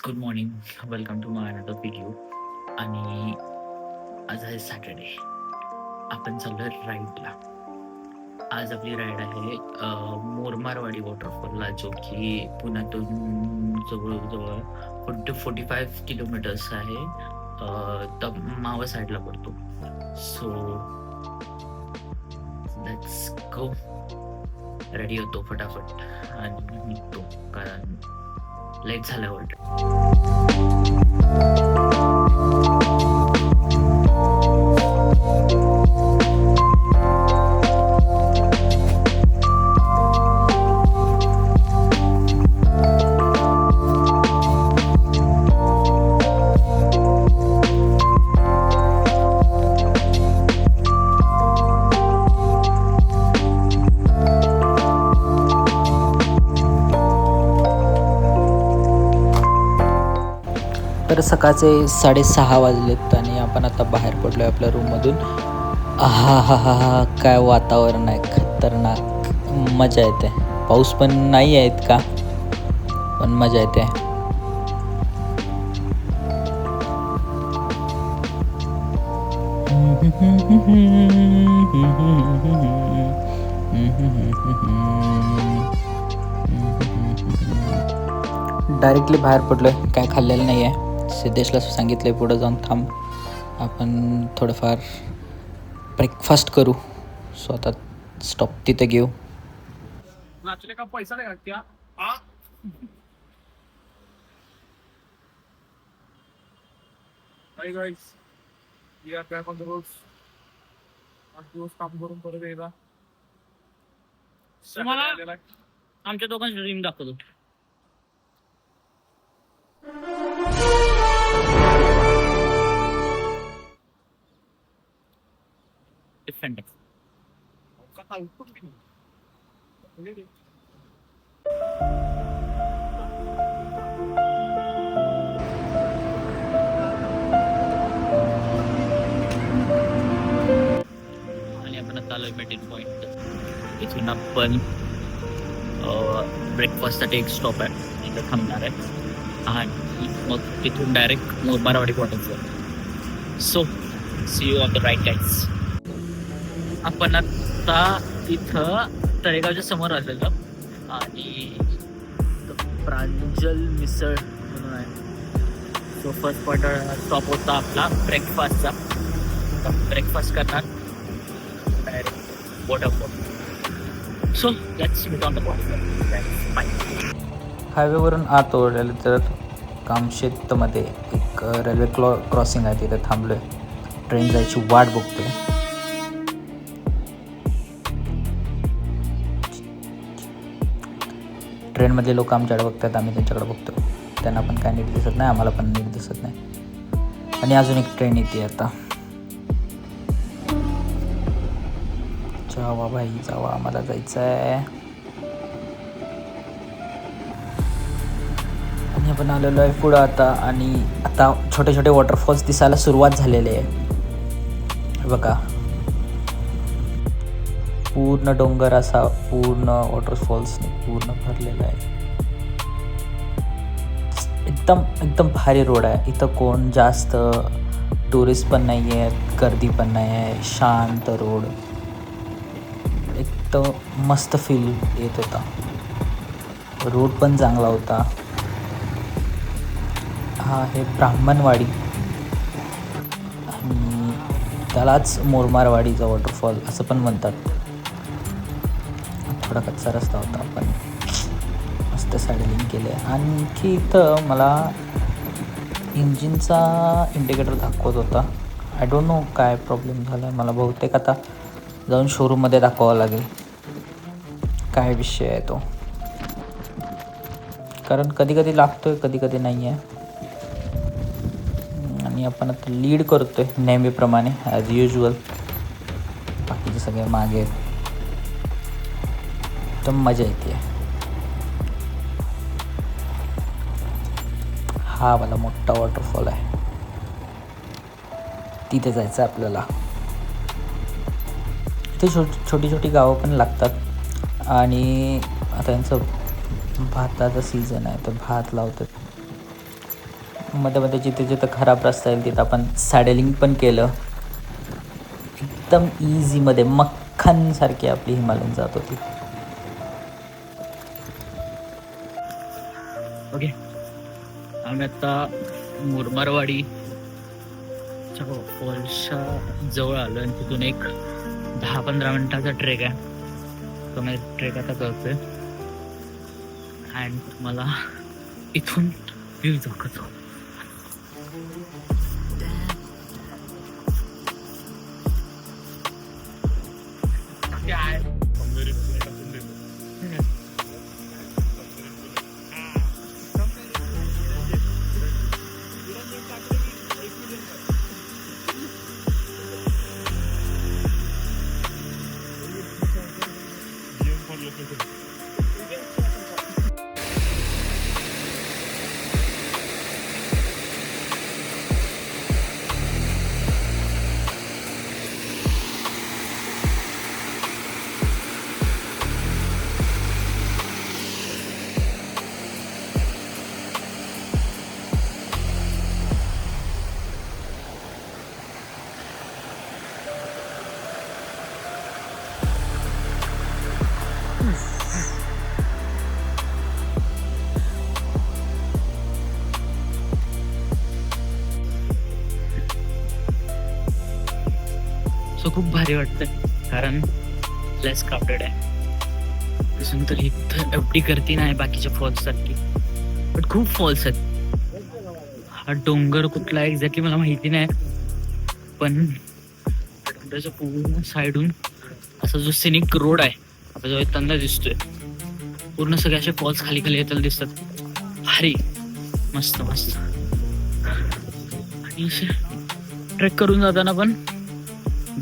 Good morning. Welcome to my another video. आणि आज आहे सॅटर्डे. आपण चाललोय राईडला. आज आपली राईड आहे मोरमारवाडी वॉटरफॉलला, जो की पुण्यातून जवळजवळ 45 किलोमीटर्स आहे. तर मावळ साईडला पडतो. So let's go. रेडी होतो फटाफट आणि निघतो, कारण लेट झालं ऑलरेडी. तर सकाळचे 6:30 वाजलेत आणि आपण आता बाहेर पडलो आहे आपल्या रूममधून. हा हा हा हा, काय वातावरण आहे, खतरनाक. मजा येते. पाऊस पण नाही आहे इतका, पण मजा येते. डायरेक्टली बाहेर पडलो आहे, काय खाल्लेलं नाही आहे. सिद्धेशला सांगितलं आहे पुढं जाऊन थांब, आपण थोडंफार ब्रेकफास्ट करू. सो आता स्टॉप तिथं घेऊ. नाचने का पैसा देगा क्या? Hi guys, we are back on the roads. 8 दिवस काम करून परत एकदा तुम्हाला आलेला आहे. आमच्या दोघांची ड्रीम दाखवतो. डिफरंट. का सांगतो मी? म्हणजे ते आणि आपण आता आलोय मेटिन पॉईंट. इथून आपण ब्रेकफास्टसाठी एक स्टॉप आहे, इथं थांबणार आहे आणि मग तिथून direct Mormarwadi waterfall. So see you on the right guides. आपण आता इथं तळेगावच्या समोर आलेलो आणि प्रांजल मिसळ म्हणून आहे. सो फर्स्ट पॉईंट स्टॉप होता आपला ब्रेकफास्टचा. ब्रेकफास्ट करणार direct waterfall. So let's meet on the waterfall. Bye. हायवेवरून आत ओढलेलं तर कामशेतमध्ये एक रेल्वे क्रॉसिंग आहे, तिथे थांबलो आहे. ट्रेन जायची वाट बघतोय. ट्रेनमधले लोक आमच्याकडे बघतात, आम्ही त्यांच्याकडे बघतो. त्यांना पण काय नीट दिसत नाही, आम्हाला पण नीट दिसत नाही. आणि अजून एक ट्रेन येते आता. जावा भाई जावा, आम्हाला जायचं आहे. आणि आपण आलेलो आहे पुढं आता. आणि आता छोटे छोटे वॉटरफॉल्स दिसायला सुरुवात झालेले आहे. बघा, पूर्ण डोंगर असा पूर्ण वॉटरफॉल्सने पूर्ण भरलेला आहे. एकदम एकदम भारी रोड आहे. इथं कोण जास्त टुरिस्ट पण नाही आहेत, गर्दी पण नाही आहे. शांत रोड, एकदम मस्त फील येत होता. रोड पण चांगला होता. हा आहे ब्राह्मणवाडी आणि त्यालाच मोरमारवाडीचा वॉटरफॉल असं पण म्हणतात. थोडा कच्चा रस्ता होता, पण मस्त सायडलिंग केले. आणखी इथं मला इंजिनचा इंडिकेटर दाखवत होता. आय डोंट नो काय प्रॉब्लेम झाला आहे. मला बहुतेक आता जाऊन शोरूममध्ये दाखवावं लागेल काय विषय आहे तो, कारण कधी कधी लागतोय, कधी कधी नाही आहे. आणि आपण आता लीड करतोय नेहमीप्रमाणे ॲज युजल. बाकीचे सगळे मागे आहेत. एकदम मजा येते. हा वाला मोठा वॉटरफॉल आहे, तिथे जायचं आहे आपल्याला. इथे छोटी छोटी गावं पण लागतात. आणि आता यांचं भाताचा सीझन आहे, तर भात लावतात. मध्ये मध्ये जिथे जिथं खराब रस्ता येईल तिथं आपण सॅडलिंग पण केलं. एकदम इझीमध्ये मक्खनसारखी आपली हिमालयन जात होती. ओके, आम्ही आता मुरमारवाडी फॉल्सच्या जवळ आलो आणि तिथून एक 10-15 मिनिटाचा ट्रेक आहे. तो मी ट्रेक आता करतोय अँड मला इथून व्ह्यू दाखवतो. सो खूप भारी वाटतं कारण लेस क्राउडेड आहे. तसं तर इथं एवढी गर्दी नाही बाकीच्या फॉल्स सारखी, बट खूप फॉल्स आहेत. हा डोंगर कुठला एक्झॅक्टली मला माहिती नाही, पण डोंगराच्या पूर्ण साईडून असा जो सिनिक रोड आहे आपल्या जो येताना दिसतोय, पूर्ण सगळे असे फॉल्स खाली खाली येताना दिसतात. भारी, मस्त मस्त. आणि असे ट्रेक करून जाताना पण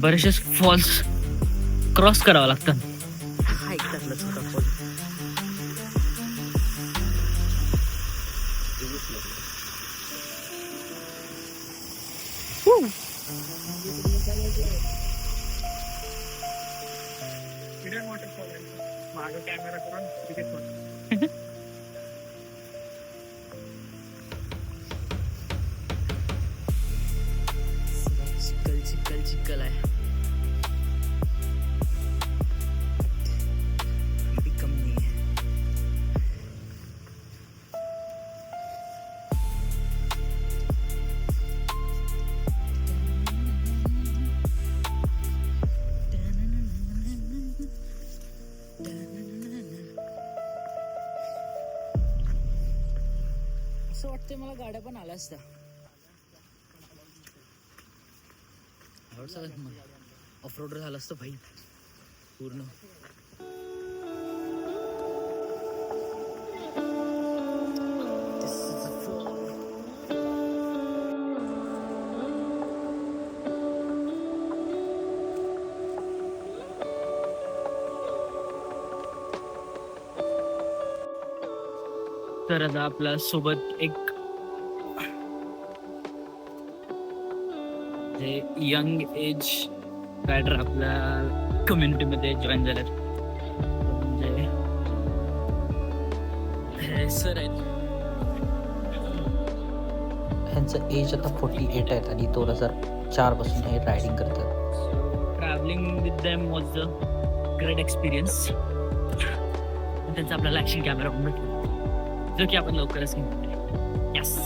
बरेचसे फॉल्स क्रॉस करावा लागतात. हा एक त्यातला छोटा फॉल. माझा कॅमेरा करून चिखल चिखल चिखल आहे. भी कम नहीं है. असं वाटतंय मला गाड्या पण आल्या असत्या. ऑफ रोडर झालं असतं भाई पूर्ण. तर आता आपल्या सोबत एक यंग एज रायडर आपल्या कम्युनिटीमध्ये जॉईन झालेत. म्हणजे हे सर आहेत. ह्यांचं एज आता 48 आहेत आणि 2004 पासून हे रायडिंग करतात. Travelling with them was a great experience. त्यांचा आपल्याला ॲक्शन कॅमेरा पण भेटला जो की आपण लवकरच घेऊ. यस.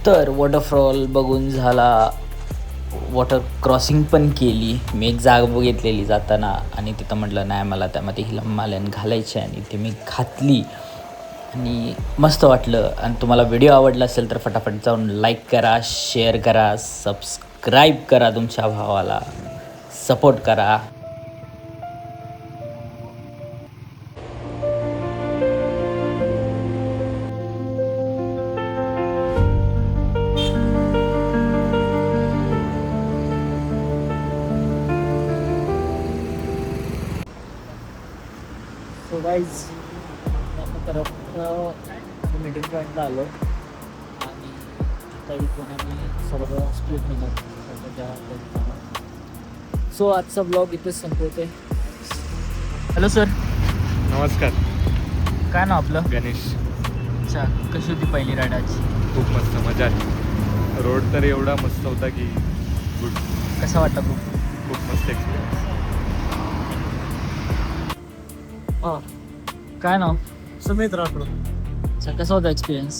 तर वॉटरफॉल बघून झाला. वॉटर क्रॉसिंग पण केली. मी एक जागा बघितलेली जाताना आणि तिथं म्हटलं नाही मला त्यामध्ये हिमालयन घालायची आणि ते मी घातली आणि मस्त वाटलं. आणि तुम्हाला व्हिडिओ आवडला असेल तर फटाफट जाऊन लाईक करा, शेअर करा, सबस्क्राईब करा, तुमच्या भावाला सपोर्ट करा. सो गाईज परत मीटिंग पॉईंटला आलो आणि आता इथून आम्ही सर्व स्प्लिट निघत. सो आजचा ब्लॉग इथेच संपवते. हॅलो सर, नमस्कार. काय नाव आपलं? गणेश. अच्छा, कशी होती पहिली राईड आजची? खूप मस्त मजा आली. रोड तर एवढा मस्त होता की गुड. कसा वाटला खूप? खूप मस्त एक्सपिरियन्स. हां, काय नाव? सुमित राठोड. अच्छा, कसा होता एक्सपिरियन्स?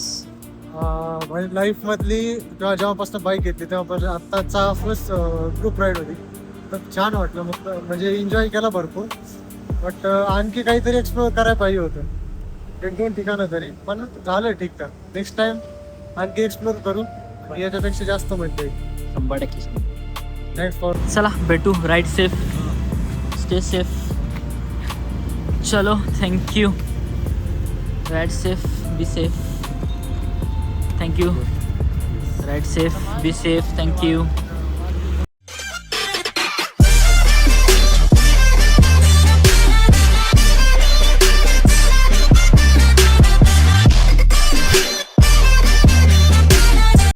माझी लाईफमधली जेव्हापासून बाईक घेतली तेव्हापासून आत्ताचा फर्स्ट ग्रुप राईड होती. तर छान वाटलं, मग म्हणजे एन्जॉय केला भरपूर. बट आणखी काहीतरी एक्सप्लोअर करायला पाहिजे होतं, 1-2 ठिकाणं तरी, पण झालं ठीकठाक. नेक्स्ट टाइम आणखी एक्सप्लोअर करू, याच्यापेक्षा जास्त मजा येईल. 100%. Thanks for. चला भेटू. Ride safe, stay safe. चलो, thank you. Ride safe, be safe. Thank you. Ride safe, be safe. Thank you.